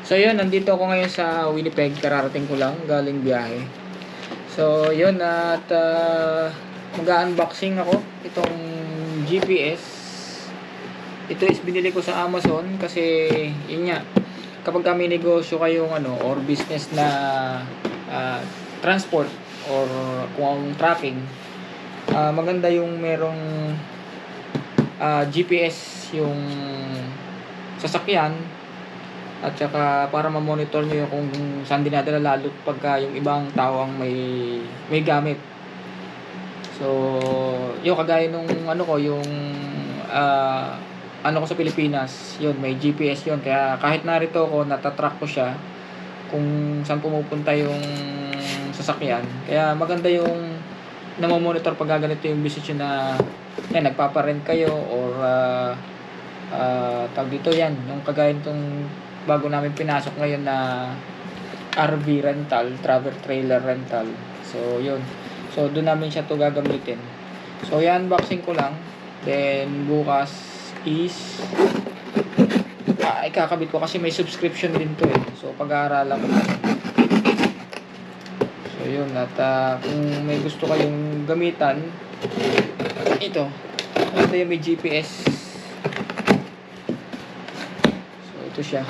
So yun, nandito ako ngayon sa Winnipeg, kararating ko lang, galing biyahe. So yun, at mag-unboxing ako itong GPS. Ito is binili ko sa Amazon kasi yun nga, kapag kami negosyo kayong or business na transport or kung tracking, maganda yung merong GPS yung sasakyan, at saka para ma-monitor nyo yung kung saan dinadala, lalo pagka yung ibang tao ang may gamit. So yung kagaya nung yung ko sa Pilipinas, yun may GPS yun, kaya kahit narito ako natatrack ko siya kung saan pumupunta yung sasakyan. Kaya maganda yung namomonitor pag ganito yung business yun, na nagpaparent kayo or tawag dito, yan yung kagaya nitong bago namin pinasok ngayon na RV rental, travel trailer rental. So yun, so doon namin siya to gagamitin. So yan, unboxing ko lang, then bukas is ikakabit ko kasi may subscription din to so pag-aaralan ko. So yun, at kung may gusto kayong gamitan, ito yung may GPS. So ito siya,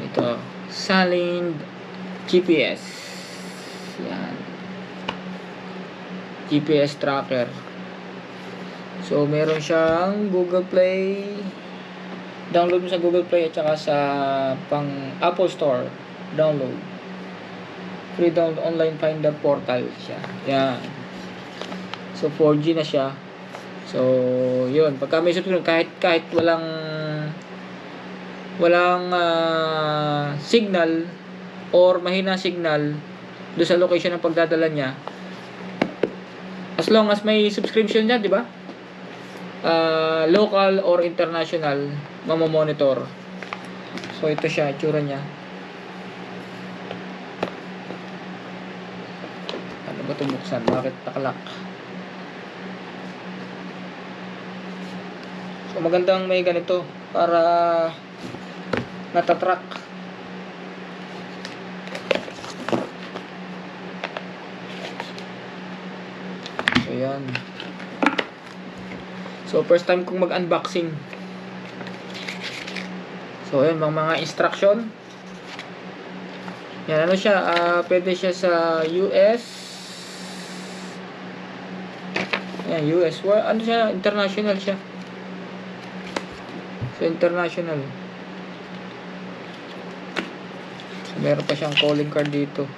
ito Salin GPS, yan, GPS tracker. So meron siyang Google Play, download mo sa Google Play at saka sa pang Apple Store download. Free download online finder portal siya. Yan. So 4G na siya. So yun, pagka may subscription, kahit walang signal or mahina signal do sa location ng pagdadala niya, as long as may subscription niya, di ba? Local or international, mamomonitor. So ito siya, itsura niya. Ano ba ito buksan? Bakit nakalak? So magandang may ganito para natatrack. So yan. So first time kong mag-unboxing. So ayan, mga instruction. Yan, siya, pwede siya sa US. Yan, US. Siya, international siya. So international. So meron pa siyang calling card dito.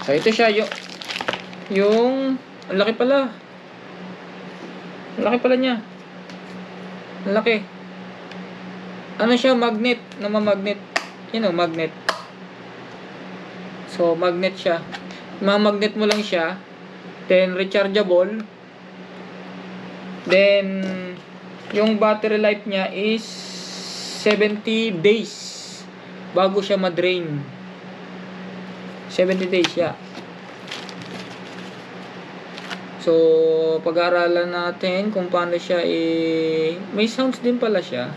So ito siya, yung ang laki pala. Ang laki pala niya. Ang laki. Ano siya? Magnet. Namamagnet. Magnet. So, magnet siya. Mamagnet mo lang siya. Then, rechargeable. Then, yung battery life niya is 70 days bago siya ma-drain. 70 days siya. So, pag-aaralan natin kung paano siya may sounds din pala siya.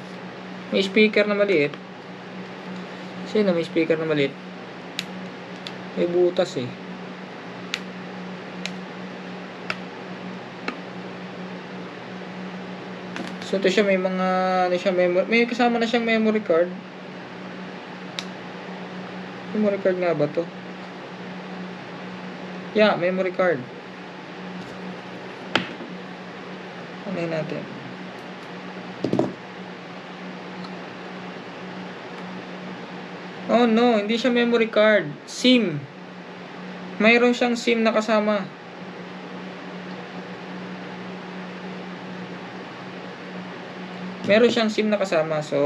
May speaker na maliit. Sino may speaker na maliit? May butas So, ito siya, may mga may kasama na siyang memory card. Memory card nga ba to? Yeah, memory card. Ano natin? Oh no, hindi siya memory card. SIM. Mayroon siyang SIM na kasama. Meron siyang SIM na kasama. So,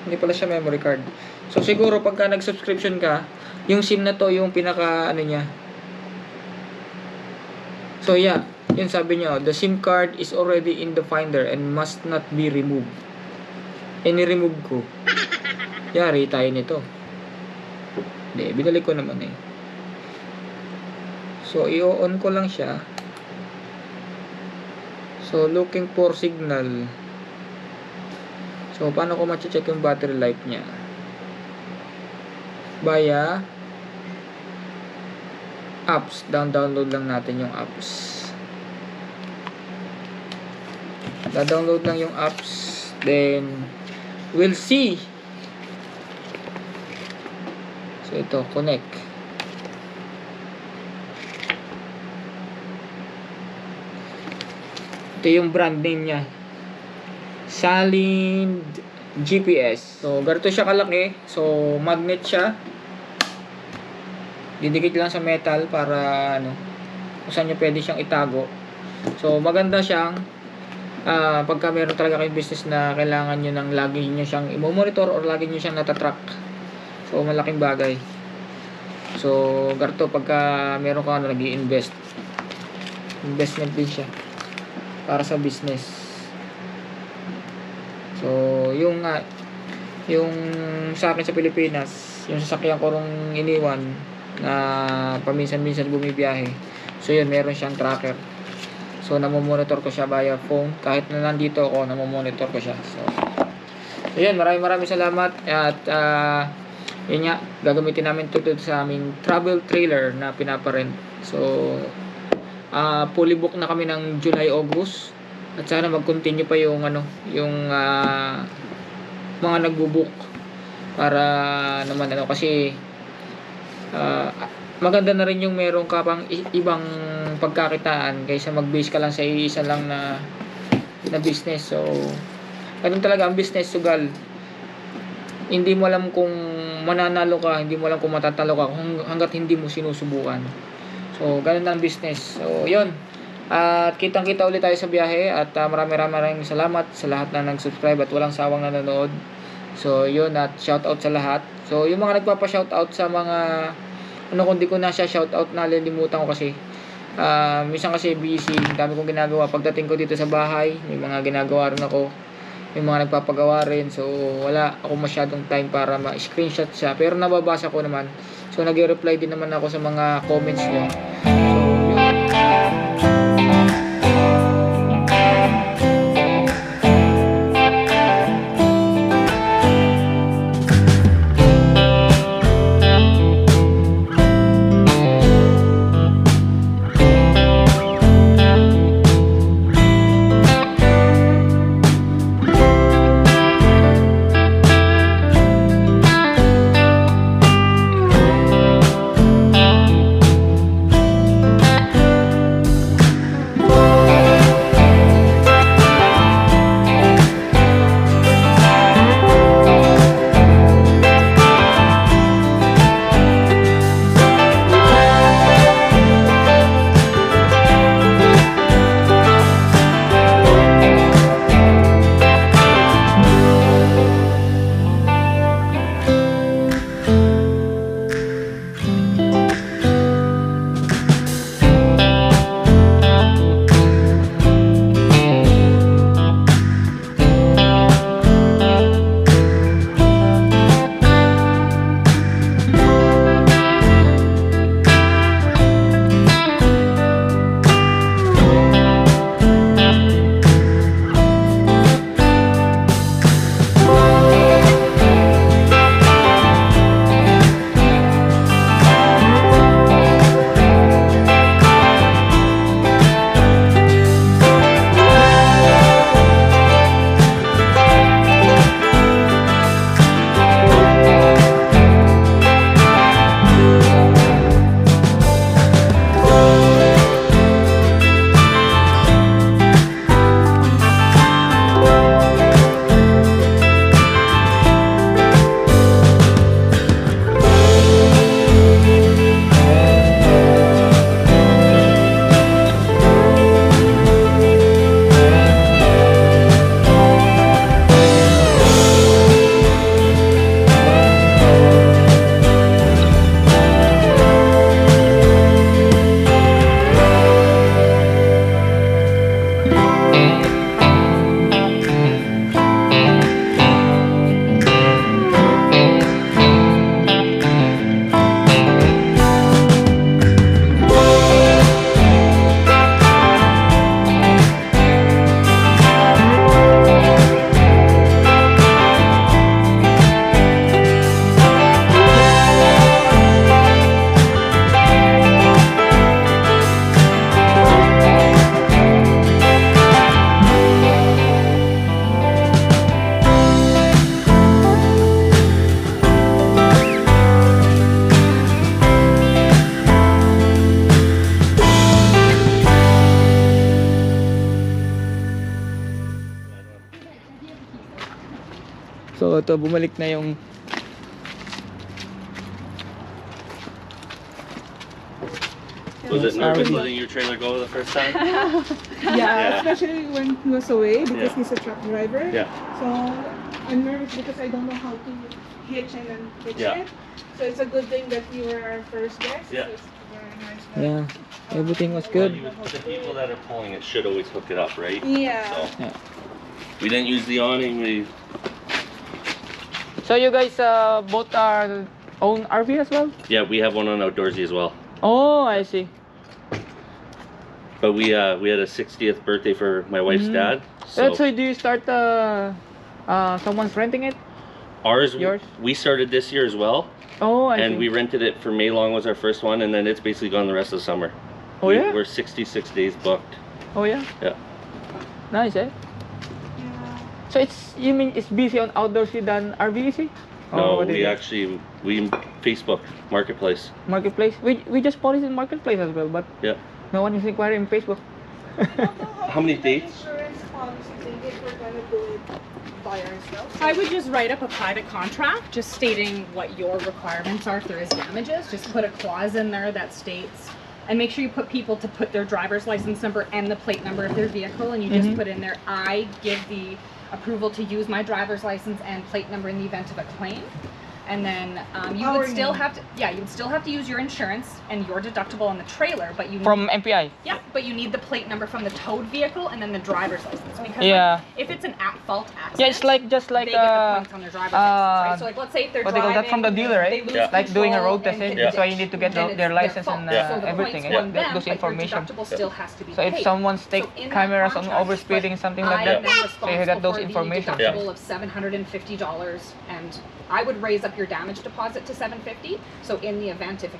hindi pala siya memory card. So, siguro pagka nag-subscription ka, yung SIM na to, yung pinaka niya. So, yeah. Yun sabi niya, the SIM card is already in the finder and must not be removed. Ni-remove ko. Yari tayo nito. Hindi, binalik ko naman So, i-on ko lang siya. So, looking for signal. So, paano ko ma-check yung battery life niya? Via apps. Download lang natin yung apps. Da-download lang yung apps. Then, we'll see. So, ito, connect. Ito yung brand name niya. Salin GPS. So, ganito siya kalaki. So, magnet siya. Didikit lang sa metal para kung saan nyo pwede siyang itago. So, maganda siyang pagka meron talaga kayong business na kailangan nyo ng lagi nyo siyang i-monitor or lagi nyo siyang natatrack. So, malaking bagay. So, ganito pagka meron ka nag-i-invest. Investment din siya para sa business. So, yung sa akin sa Pilipinas, yung sasakyan ko rong iniwan na paminsan-minsan bumibiyahe. So, yun, meron siyang tracker. So, namomonitor ko siya via phone. Kahit na nandito ako, namomonitor ko siya. So yun, maraming salamat. At, yun nga, gagamitin namin ito sa aming travel trailer na pinaparent. So, fully book na kami ng July, August. At sana mag-continue pa yung mga nagbo-book para naman kasi maganda na rin yung meron ka pang ibang pagkakitaan kaysa mag-base ka lang sa isa lang na business. So, ganun talaga ang business, sugal. Hindi mo alam kung mananalo ka, hindi mo alam kung matatalo ka hanggat hindi mo sinusubukan. So, ganun ang business. So, yun. At kitang-kita ulit tayo sa biyahe at maraming salamat sa lahat na nag-subscribe at walang sawang nanonood. So, yun, at shoutout sa lahat. So, yung mga nagpapa-shoutout sa mga kung di ko na siya shoutout, nalilimutan ko kasi minsan kasi busy, dami kong ginagawa. Pagdating ko dito sa bahay, may mga ginagawa rin ako, may mga nagpapagawa rin. So, wala ako masyadong time para ma-screenshot siya, pero nababasa ko naman. So, nag-reply din naman ako sa mga comments nyo. So, yun. So ito, bumalik na yung Was it nervous RV. letting your trailer go the first time? Yeah, especially when he was away because he's a truck driver. Yeah. So I'm nervous because I don't know how to hitch and then fix Yeah. it. So it's a good thing that you were our first guest. Yeah. So it's very nice. yeah, everything was Well, good. the people that are pulling it should always hook it up, right? Yeah. So Yeah. we didn't use the awning. So you guys both are own RV as well? Yeah, we have one on Outdoorsy as well. Oh, I see. But we had a 60th birthday for my wife's dad. So, So do you start someone's renting it? ours, yours? we started this year as well, Oh, I and see. we rented it for May long was our first one, and then it's basically gone the rest of the summer. Oh, yeah? We're 66 days booked. Oh yeah. Yeah. Nice, eh? Yeah. So you mean it's busy on outdoorsy than RVC? No, what is we it? actually Facebook Marketplace. Marketplace. We just bought it in Marketplace as well, but Yeah. no one is inquiring in Facebook. How many dates? Insurance policy thing if we're gonna do it by ourselves. I would just write up a private contract, just stating what your requirements are if there is damages. Just put a clause in there that states, and make sure you put people to put their driver's license number and the plate number of their vehicle, and you just put in there, I give the approval to use my driver's license and plate number in the event of a claim. And then you Our would still name. have to, you would still have to use your insurance and your deductible on the trailer, but you From MPI. yeah, but you need the plate number from the towed vehicle and then the driver's license because Yeah. if it's an at-fault accident, Yeah, it's like just like they get the points on their driver's license, right? So like, let's say if they're what they call driving, that from the dealer, right? they lose Yeah. Like doing a control road test, and hit that's the why you ditch, need to get then it's their license fault. and Yeah. So the everything, points yeah, on them, those but your information. deductible still has to be So if paid. someone's take So in that cameras on contract, overspeeding but something I like am that, then so you got those responsible for information. the deductible of $750, and I would raise up your damage deposit to $750. So in the event if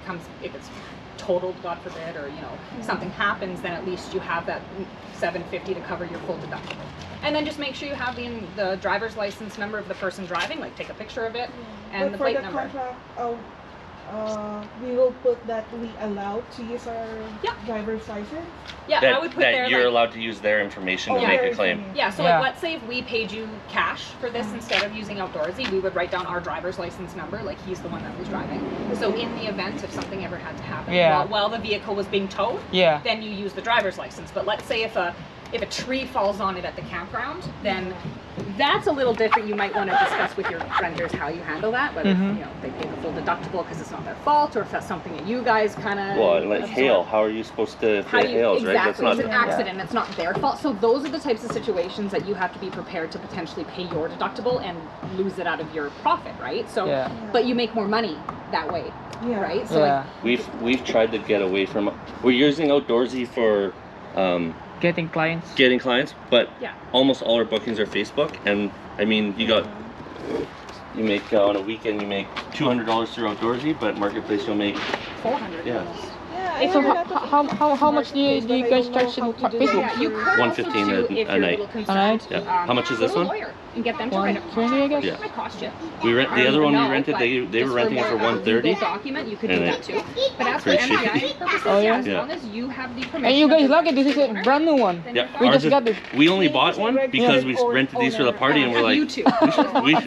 it's totaled, God forbid, or something happens, then at least you have that $750 to cover your full deductible. And then just make sure you have the driver's license number of the person driving, like take a picture of it, and But the for plate the number. contract, we will put that we allowed to use our Yeah. driver's license. Yeah, I would put that there you're like, allowed to use their information to Oh, make their a claim. information. yeah, so Yeah. like let's say if we paid you cash for this instead of using Outdoorsy, we would write down our driver's license number, like he's the one that was driving. So in the event if something ever had to happen Yeah. while the vehicle was being towed, Yeah. then you use the driver's license. But let's say if a tree falls on it at the campground, then that's a little different. You might want to discuss with your renters how you handle that, whether they pay the full deductible because it's not their fault, or if that's something that you guys kind of Well, and like hail, how are you supposed to how pay do you, hails, exactly. right? That's not It's an accident. It's not their fault. So those are the types of situations that you have to be prepared to potentially pay your deductible and lose it out of your profit, right? So, Yeah. but you make more money that way, Yeah. right? So Yeah. We've tried to get away from. We're using Outdoorsy for Getting clients. getting clients, but Yeah. almost all our bookings are Facebook. And I mean, you make on a weekend you make $200 through Outdoorsy, but Marketplace you'll make 400. Yeah. almost. Yeah, I So heard that how much do you but I guys don't know charge how in to do Facebook? that. Yeah, you could $115 also do, if a you're night. a little concerned, Yeah. How much is this go to a one? lawyer and get them to write a $120, I guess? Yeah. It might cost you. We rent I the don't other one even we know, rented. but They were just renting it for more of a legal $130. document, you could And do it- that too. But as for Pretty cheap. MPI purposes, Oh, yeah? as Yeah. long as you have the permission. And you of guys the lucky, this is a owner, brand new one. then Yeah, you're fine. We ours just is- got it. we only bought one because we Yeah. rented these for the party, and we're like, You too.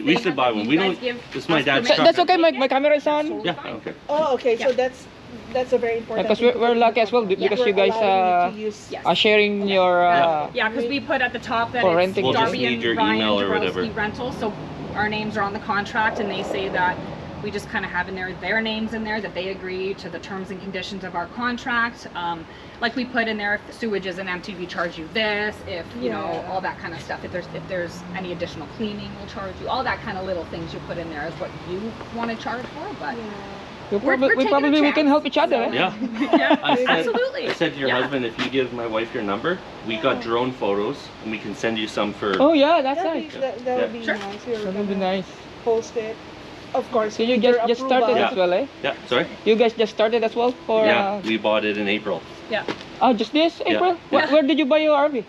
we should buy one. We don't. This is my dad's So truck. that's okay, my camera is on. Yeah, I don't care. Oh, okay. So Yeah. that's a very important. Because thing to we're put in lucky the as well contract. because We're you guys allowing you to use- Yes. are sharing your Yeah, because we put at the top that For it's renting. We'll just Darby need and your Ryan email or Dabrowski whatever. Rentals, so our names are on the contract, and they say that we just kind of have in there their names in there, that they agree to the terms and conditions of our contract. Like we put in there, if the sewage isn't empty, we charge you this. If you know Yeah. all that kind of stuff. If there's any additional cleaning, we'll charge you. All that kind of little things you put in there is what you want to charge for. But we we're taking a probably we can chance, help each other. so- eh? Yeah. yeah, I said, absolutely. I said to your Yeah. husband, if you give my wife your number, we got drone photos, and we can send you some for. Oh yeah, that's That'd nice. be, that would be Sure. nice. We're That would be gonna nice. Post it. Of course. So you with your just started approval. as well, eh? Yeah. Sorry. You guys just started as well for Yeah, we bought it in April. Yeah. oh just this April? Yeah. Where did you buy your RV?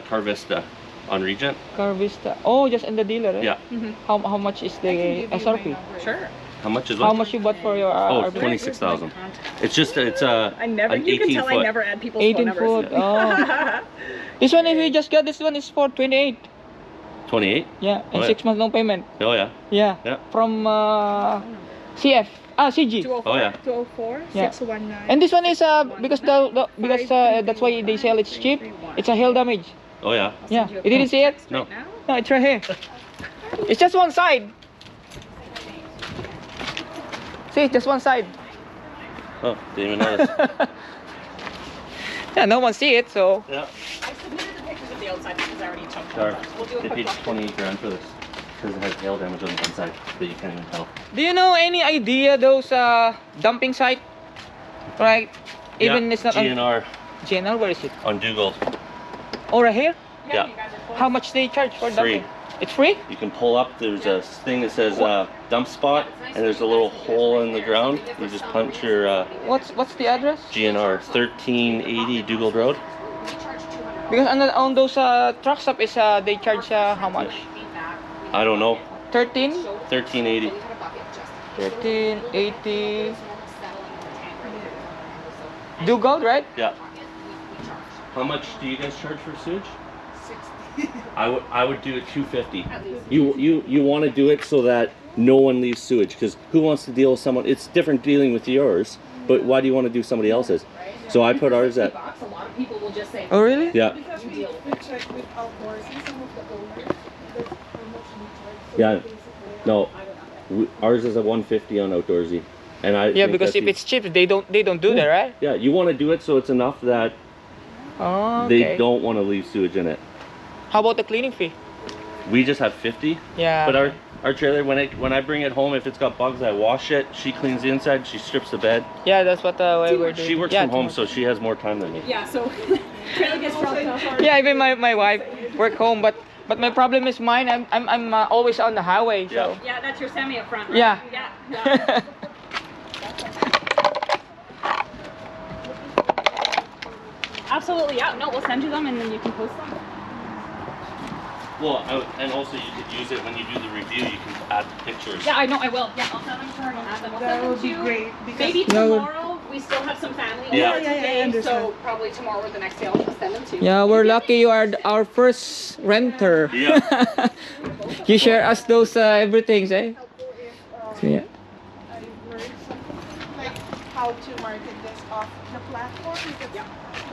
Carvista on Regent. Carvista. Oh, just in the dealer, eh? Yeah. Mhm. How much is I can the give you my SRP? number. Sure. How much is How what? much you bought for your Oh, RV? 26,000. Contact. It's just it's I never. an You can 18 tell foot. I never add people's 18 phone numbers. foot. Oh. This one, if you just got this one, is for 28. 28? Yeah, and Oh, yeah. 6 months no payment. Oh yeah. Yeah. Yeah. From CF. CG. 204. Oh yeah. 204 Yeah. 619. And this one is because that's why they sell it's cheap. It's a hail damage. Oh yeah. Yeah. You didn't see it? No. No, it's right here. It's just one side. See, just one side. Oh, didn't even notice. Yeah, no one see it, so. Yeah. I submitted the pictures of the outside because I already took Sorry. photos. We'll do a They quick paid walk. 28 grand for this because it has hail damage on the inside that you can't even tell. Do you know any idea those dumping site? Right? Even yeah. it's not on GNR GNR, where is it? on Dougal. Oh, right here? Yeah. You guys are close. How much they charge for Free. dumping? It's free? You can pull up. There's a thing that says dump spot, and there's a little hole in the ground. You just punch your What's the address? GNR 1380 Dougal Road. We charge 200. Because on those truck stop is they charge how much? I don't know. 13? 1380. 1380 Dougal, right? Yeah. How much do you guys charge for sewage? I would do it 250. You want to do it so that no one leaves sewage, because who wants to deal with someone? It's different dealing with yours, but why do you want to do somebody else's? So I put ours at A lot of people will just say, Oh, really? yeah. Because we checked with outdoorsy, some of the owners, that's how much we charge. So Yeah. basically, No, ours is a 150 on outdoorsy, and I Yeah, think because that's if it's cheap, they don't do that, right? yeah, you want to do it so it's enough that Oh, they okay. don't want to leave sewage in it. How about the cleaning fee? We just have 50, Yeah. but our trailer, when I bring it home, if it's got bugs, I wash it. She cleans the inside. She strips the bed. Yeah, that's what we're doing. She works Yeah, from home, tomorrow. so she has more time than me. yeah, so trailer gets dropped off. Yeah, even my wife work home, but my problem is mine. I'm always on the highway. So. Yeah. Yeah, that's your semi up front, right? Yeah. Yeah. Absolutely, yeah. No, we'll send you them and then you can post them. Well, and also you could use it when you do the review. You can add pictures. Yeah, I know, I will. Yeah, I'll send them to her and I'll have them. I'll That send would them be to you. great. Because Maybe That would- tomorrow. We still have some family Yeah. over Yeah, I today, understand. so probably tomorrow or the next day I'll just send them to you. Yeah, we're lucky you are our first renter. Yeah. You share us those everything, eh? helpful if So, yeah. I learned something like how to market this off the platform, because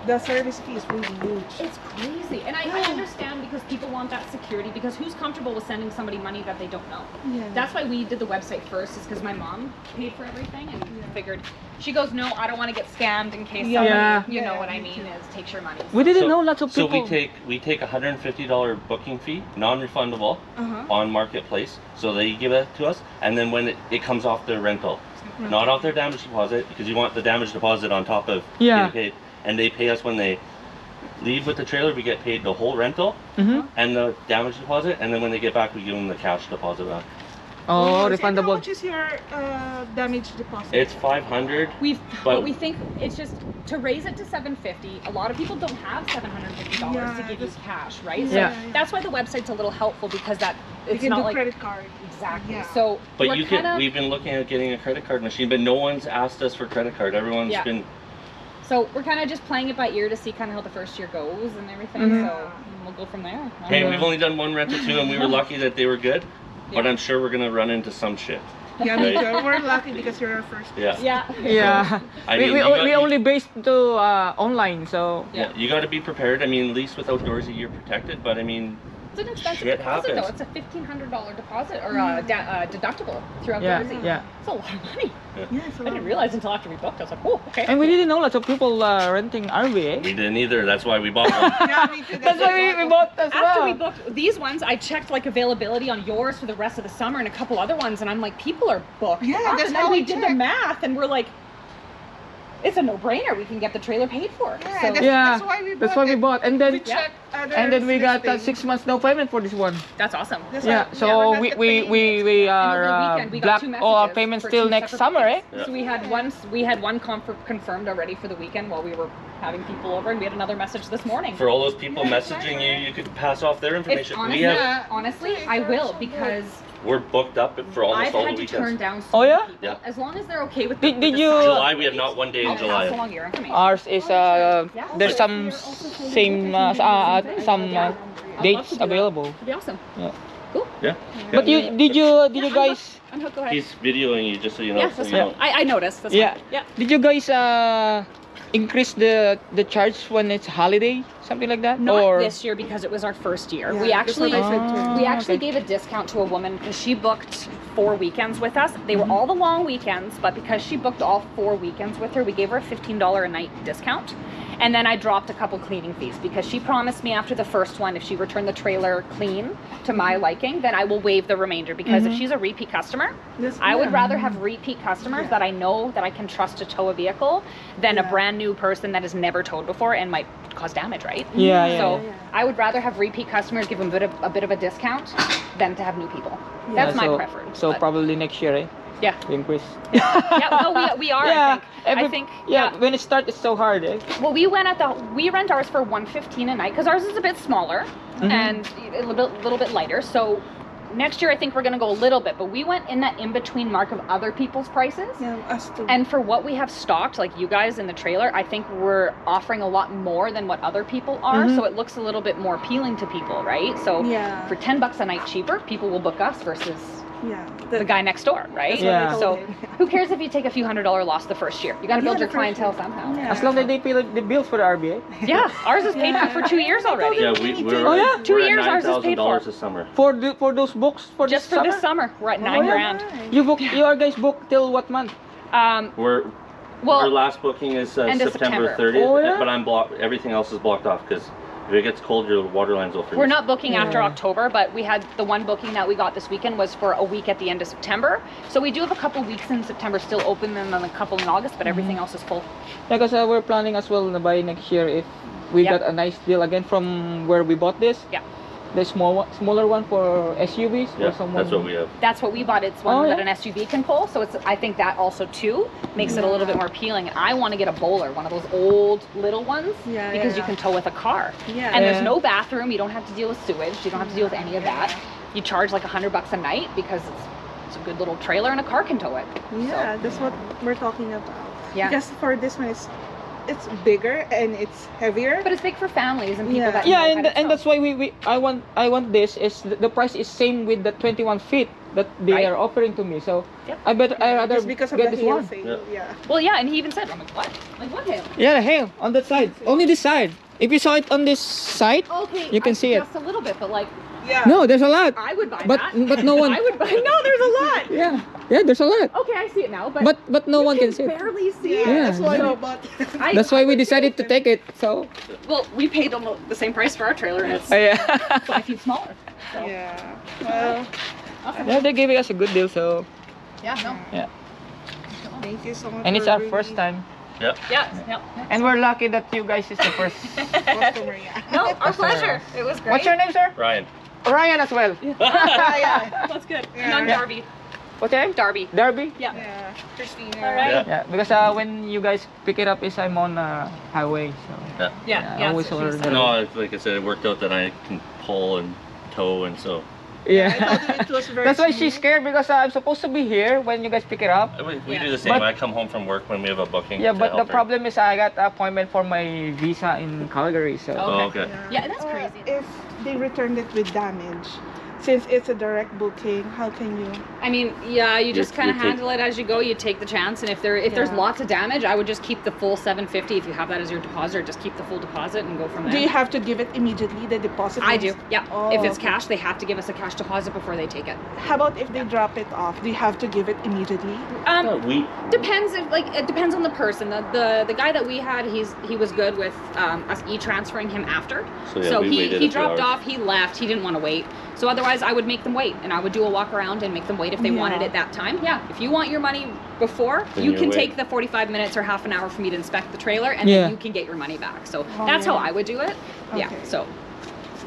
the service fee is really huge. It's crazy. And I understand because people want that security, because who's comfortable with sending somebody money that they don't know? Yeah. That's why we did the website first, is because my mom paid for everything and figured, she goes, no, I don't want to get scammed in case somebody, Yeah. you know Yeah, what I me mean, too. is takes your money. We didn't know lots of So people. we take $150 booking fee, non-refundable, Uh-huh. on Marketplace. So they give it to us, and then when it comes off their rental, not off their damage deposit, because you want the damage deposit on top of Yeah. getting paid. And they pay us when they leave with the trailer. We get paid the whole rental Mhm. and the damage deposit, and then when they get back, we give them the cash deposit back. Oh, And how refundable. much is your damage deposit? It's 500. But But- we think it's just to raise it to 750. A lot of people don't have $750 to Yeah, give you just- cash, right? Yeah. So that's why the website's a little helpful, because that you it's can not do like credit card. exactly. Yeah. So But we're you can. kinda- We've been looking at getting a credit card machine, but no one's asked us for credit card. Everyone's Yeah. been. So we're kind of just playing it by ear to see kind of how the first year goes and everything. Mhm. So we'll go from there. Hey, Yeah. we've only done one rental too, and we were lucky that they were good. But Yeah. I'm sure we're gonna run into some shit. Yeah, me Right. too. We're lucky because you're our first. Yeah. Yeah. Yeah. I we mean, we, you o- got- we you- only based to online, so. Yeah, you got to be prepared. I mean, at least with outdoorsy, you're protected. But I mean, It's an expensive Shit deposit though. happens. It's a $1,500 deposit or deductible throughout Yeah, Jersey. yeah. It's a lot of money. Yeah, so I didn't realize until after we booked. I was like, oh, okay. And we didn't know lots of people renting RV, eh? we didn't either. That's why we bought one. Yeah, me too. That's why we bought as After well. we booked these ones, I checked like availability on yours for the rest of the summer and a couple other ones, and I'm like, people are booked. Yeah, up. that's and then how we we did the check. math, and we're like, it's a no-brainer. We can get the trailer paid for. Yeah, So Yeah, That's why we that's why we it. bought. And We then checked other and then we got listings. 6 months no payment for this one. that's awesome. That's Yeah, why- so we're not we the we paying we, it. we And are over the weekend, we got black 2 all our messages payments for till 2 next separate summer, eh? bookings. So we had one confirmed already for the weekend while we were having people over, and we had another message this morning. For all those people Yeah, messaging you, you could pass off their If information. honestly, We have. honestly, I will, because we're booked up for almost I've all had the to turn weekends. down so Oh, many yeah? people. Yeah. As long as they're okay with Did- with did the you- size. July, we have not one day in I'll pass July. along your information. Ours is Yeah. there's some same some dates available. That'd be awesome. Yeah. But did you guys Go ahead. He's videoing you just so you know. Yeah, so that's you fine. don't- I noticed. That's Yeah. fine. Yeah. did you guys increase the charge when it's holiday, something like that? Not or this year because it was our first year. Yeah, we that's actually what I said too. we actually okay. gave a discount to a woman because she booked 4 weekends with us. They were all the long weekends, but because she booked all 4 weekends with her, we gave her a $15 a night discount. And then I dropped a couple cleaning fees because she promised me after the first one, if she returned the trailer clean to my liking, then I will waive the remainder. Because if she's a repeat customer, I would rather have repeat customers that I know that I can trust to tow a vehicle than a Yeah. brand new person that has never towed before and might cause damage, right? Yeah, yeah. So yeah. I would rather have repeat customers give them a bit of a discount than to have new people. That's my so, preference. So but- probably next year, eh? yeah, We increase. yeah. No, we are. Yeah, I think. yeah. When it starts, it's so hard, eh? Well, we rent ours for $115 a night because ours is a bit smaller and a little bit lighter. So next year I think we're gonna go a little bit, but we went in that in between mark of other people's prices. Yeah, us too. And for what we have stocked, like you guys in the trailer, I think we're offering a lot more than what other people are. So it looks a little bit more appealing to people, right? So Yeah. for $10 a night cheaper, people will book us versus yeah, the guy next door, right? That's what I Yeah. told So him. who cares if you take a few $100 loss the first year? You got to build Yeah, your the first clientele year. somehow. Yeah. As long as they pay the bills for the RBA. Yeah, ours is paid for 2 years already. Yeah, we're Oh, yeah? 2 we're at years ours is paid for. $9,000 this summer. For those books for Just this for this summer? summer, we're at 9 yeah. grand. You guys book till what month? We're Well, our last booking is end of September September. 30th, Oh, yeah? but I'm blocked. Everything else is blocked off because if it gets cold, your water lines will freeze. we're not booking after Yeah. October, but we had the one booking that we got this weekend was for a week at the end of September. So we do have a couple weeks in September still open and then a couple in August, but everything else is full. Because we're planning as well na buy next year if we Yeah. got a nice deal again from where we bought this. Yeah. The smaller one for SUVs. Yeah, or someone. that's what we have. That's what we bought. It's one Oh, that yeah. an SUV can pull. So it's I think that also too makes it a little bit more appealing. And I want to get a bowler, one of those old little ones, Yeah, because you yeah. can tow with a car. Yeah. And there's Yeah. no bathroom. You don't have to deal with sewage. You don't have to deal with any of that. You charge like $100 a night because it's a good little trailer and a car can tow it. Yeah, that's what we're talking about. Yeah. Because for this one, it's bigger and it's heavier. But it's big for families and people Yeah. that Yeah, know how and to and tow. that's why I want this is the price is same with the 21 feet that they Right. are offering to me. So Yep. I rather Just because of get the this hail one. sale. Yeah. Yeah. Well, yeah, and he even said, I'm like, what? Like what hail? Yeah, the hail on that side. Only this side. If you saw it on this side, Okay, you can see it. just a little bit, but like Yeah. No, there's a lot. I would buy But that. but no one. I would buy. No, there's a lot. Yeah, there's a lot. Okay, I see it now, but But no you one can see it. barely see Yeah, it. Yeah. that's why So- we bought it. That's why we decided to take it. So Well, we paid almost the same price for our trailer, and it's yeah. 5 feet smaller. So. Yeah. Well, Yeah, they're giving us a good deal. So Yeah, no. yeah, thank you so much. and it's for our bringing first time, Yep. Yeah, no. and we're lucky that you guys is the first. customer. Yeah. No, our pleasure. It was great. What's your name, sir? Ryan. Ryan as well. Yeah. That's good. Yeah. And I'm Yeah. Darby. What's your name? Darby. Darby. Yeah. Yeah. Christina. All right. Yeah. Yeah, because when you guys pick it up, is I'm on highway, so Yeah. Yeah. I always so order she's- the- No, like I said, it worked out that I can pull and tow, and so I thought it was very That's why she's smooth. scared because I'm supposed to be here when you guys pick it up. we Yeah. do the same. But- I come home from work when we have a booking. Yeah, to but the help her. problem is I got an appointment for my visa in Calgary, so. Oh, okay. Yeah, that's crazy. If they returned it with damage, since it's a direct booking, how can you? I mean, yeah, you just You- kind of you take- handle it as you go. You take the chance, and if there's Yeah. lots of damage, I would just keep the full $750. If you have that as your deposit, just keep the full deposit and go from there. Do you have to give it immediately, the deposit? I do. Yeah. Oh, if it's okay. cash, they have to give us a cash deposit before they take it. How about if they drop it off? Do you have to give it immediately? We Depends if it depends on the person. The guy that we had, he was good with us e-transferring him after. So, yeah, we he waited a he few dropped hours. off, he left, he didn't want to wait. So otherwise I would make them wait and I would do a walk around and make them wait if they wanted Yeah. it that time. Yeah. If you want your money before, Then you you can wait. take the 45 minutes or half an hour for me to inspect the trailer and Yeah. then you can get your money back. So Oh, that's how yeah. I would do it. Yeah. Okay. So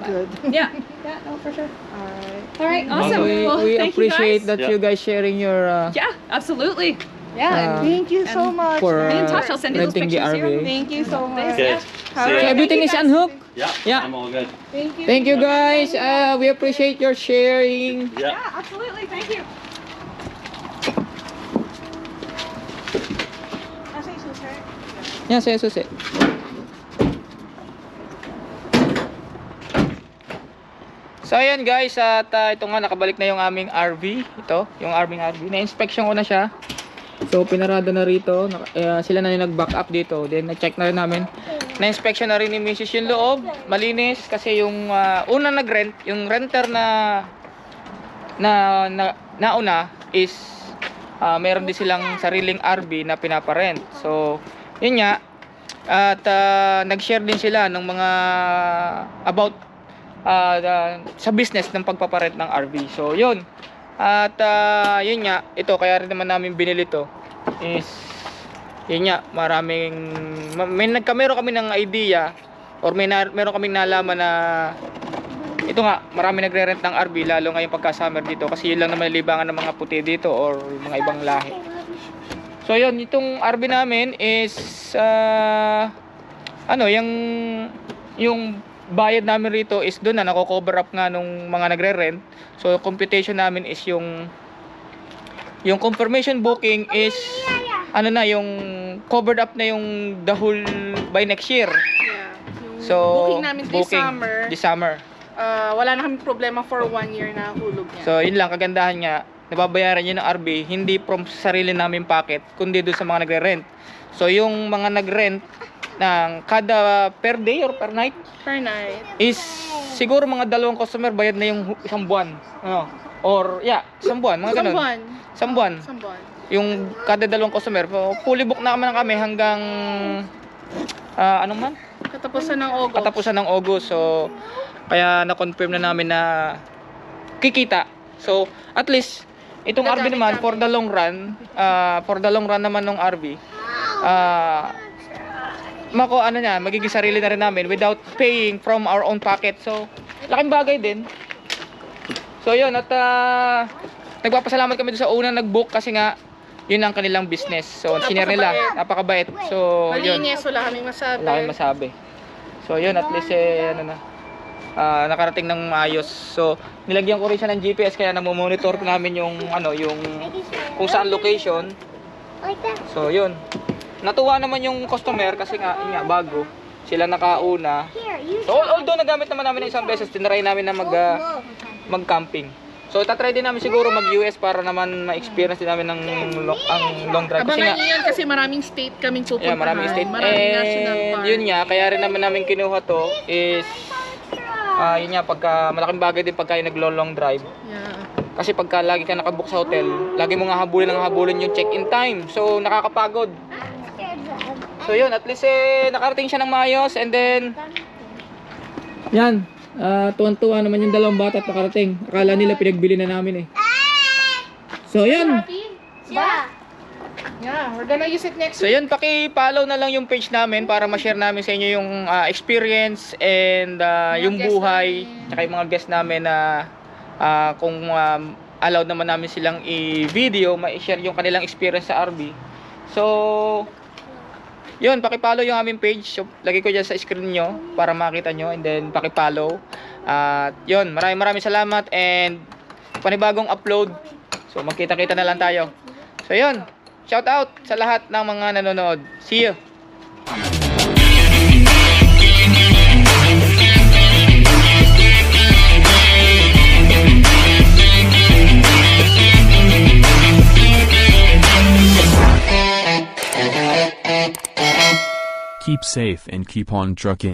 Good. yeah. Yeah, no, for sure. Alright. All right, Also, awesome. Well, we thank you appreciate guys. that Yeah. you guys sharing your Yeah, absolutely. Yeah. Thank you so much. for Be in touch. I'll send you those renting the pictures here. RV. Thank you so much. Good. All See So ya. right. everything is unhooked. Yeah. Yeah. I'm all good. Thank you. Thank you guys. We appreciate your sharing. Yeah. Yeah, absolutely. Thank you. Nasa yung susi? Yan, saya susi. So ayan guys, at ito nga nakabalik na yung aming RV. Ito, yung aming RV. Na-inspection ko na siya. So pinarada na rito. Sila na yung nag-back up dito. Then na-check na rin namin. Na-inspection na rin ni Mrs. yung loob. Malinis kasi yung una nag-rent, yung renter nauna is meron din silang sariling RV na pinaparent. So yun nga. At nag-share din sila ng mga about sa business ng pagpaparent ng RV. So yun. At yun nga, ito kaya rin naman namin binili to is yun nga, meron kami ng idea or meron kaming nalaman na ito nga, marami nagre-rent ng RV lalo ngayong pagka-summer dito kasi yun lang naman libangan ng mga puti dito or mga ibang lahi. So yun, itong RV namin is yung bayad namin rito is doon na nako-cover up nga nung mga nagre-rent. So computation namin is yung confirmation booking is yung covered up na yung the whole by next year. Yeah. Yung So booking namin this summer. Wala na kami problema for 1 year na hulog niya. So yun lang kagandahan nga, nababayaran yun ng RV hindi from sarili namin pocket kundi doon sa mga nagre-rent. So yung mga nag-rent ng kada per day or per night Per night. is siguro mga 2 customer bayad na yung isang buwan. Or isang buwan, mga ganun. Isang buwan. Yung kada 2 customer, fully book na kami hanggang Katapusan ng August. katapusan ng August. So kaya na-confirm na namin na kikita. So at least itong RV naman for the long run naman ng RV. Magiging sarili na rin namin without paying from our own pocket. So, laking bagay din. So, yun. At nagpapasalamat kami doon sa unang nag-book kasi nga, yun ang kanilang business. So, sinare nila. Napakabait. So, yun. Malinis, wala kaming masabi. Wala kaming masabi. So, yun. At least, nakarating ng maayos. So, nilagyan ko rin siya ng GPS kaya namomonitor namin yung kung saan location. So, yun. Natuwa naman yung customer kasi nga bago sila nakauna. So although nagamit naman namin ng isang beses, tinry namin na mag-camping. So itatry din namin siguro mag-US para naman ma-experience din namin ang long drive kasi Abangan niyo yan kasi maraming state kaming pupuntahan. maraming state. Maraming national park. Yun nga, kaya rin namin kinuha to is yun nga, pagka malaking bagay din pagka yung naglo-long drive. Yeah. Kasi pagka lagi ka nakabook sa hotel, lagi mo nga habulin yung check-in time. So nakakapagod. So yun, at least nakarating siya ng maayos and then yan, tuwan-tuwa naman yung 2 bata at nakarating. Akala nila pinagbili na namin So yun. Yeah, we're gonna use it next So yun, paki-follow na lang yung page namin para ma-share namin sa inyo yung experience and yung buhay tsaka yung mga guests namin na kung allowed naman namin silang i-video, ma-share yung kanilang experience sa RV. So yun, paki-follow yung aming page. So, lagay ko dyan sa screen nyo para makita nyo and then paki-follow. At yun, maraming salamat and panibagong upload. So magkita-kita na lang tayo. So yun, shout out sa lahat ng mga nanonood. See you. Keep safe and keep on trucking.